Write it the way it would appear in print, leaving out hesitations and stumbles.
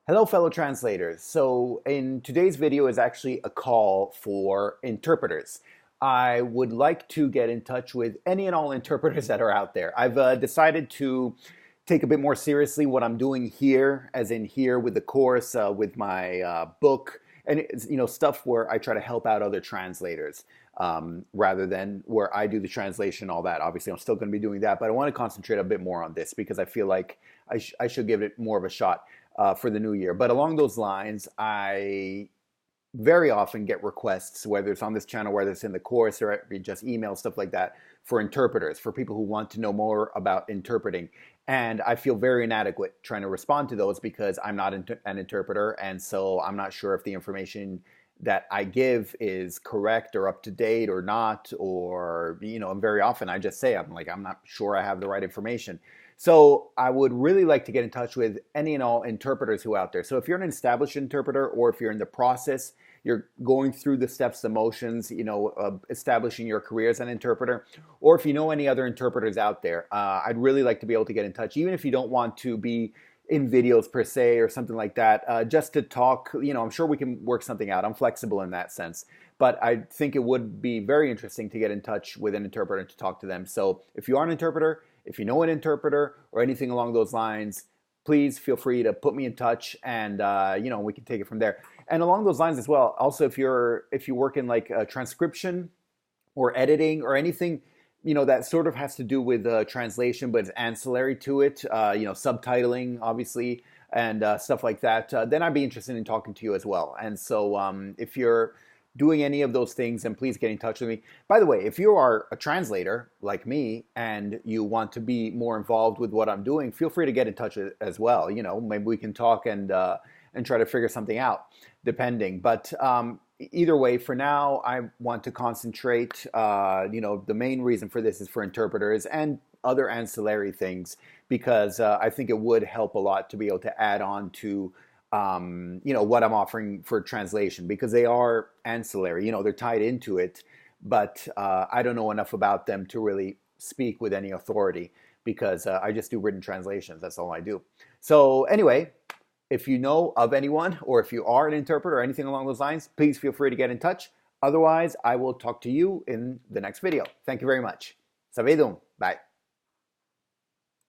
Hello, fellow translators. So, in today's video is actually a call for interpreters. I would like to get in touch with any and all interpreters that are out there. I've decided to take a bit more seriously what I'm doing here, as in here with the course, with my book, and it's, stuff where I try to help out other translators rather than where I do the translation, all that. Obviously, I'm still going to be doing that, but I want to concentrate a bit more on this because I feel like I should give it more of a shot for the new year. But along those lines, I very often get requests, whether it's on this channel, whether it's in the course, or just email, stuff like that, for interpreters, for people who want to know more about interpreting. And I feel very inadequate trying to respond to those because I'm not an interpreter, and so I'm not sure if the information that I give is correct or up to date or not, or, and very often I just say, I'm not sure I have the right information. So I would really like to get in touch with any and all interpreters who are out there. So if you're an established interpreter, or if you're in the process, you're going through the steps, the motions, establishing your career as an interpreter, or if you know any other interpreters out there, I'd really like to be able to get in touch, even if you don't want to be in videos per se or something like that, just to talk. I'm sure we can work something out. I'm flexible in that sense. But I think it would be very interesting to get in touch with an interpreter and to talk to them. So if you are an interpreter, if you know an interpreter or anything along those lines, please feel free to put me in touch, and we can take it from there. And along those lines as well, also if you work in like transcription or editing or anything, that sort of has to do with translation, but it's ancillary to it, subtitling, obviously, and stuff like that, then I'd be interested in talking to you as well. And so if you're doing any of those things, then please get in touch with me. By the way, if you are a translator like me and you want to be more involved with what I'm doing, feel free to get in touch as well. Maybe we can talk and try to figure something out, depending. But either way, for now, I want to concentrate. The main reason for this is for interpreters and other ancillary things, because I think it would help a lot to be able to add on to what I'm offering for translation, because they are ancillary, they're tied into it, but I don't know enough about them to really speak with any authority, because I just do written translations. That's all I do. So anyway, if you know of anyone, or if you are an interpreter or anything along those lines, please feel free to get in touch. Otherwise, I will talk to you in the next video. Thank you very much. Sabedum. Bye.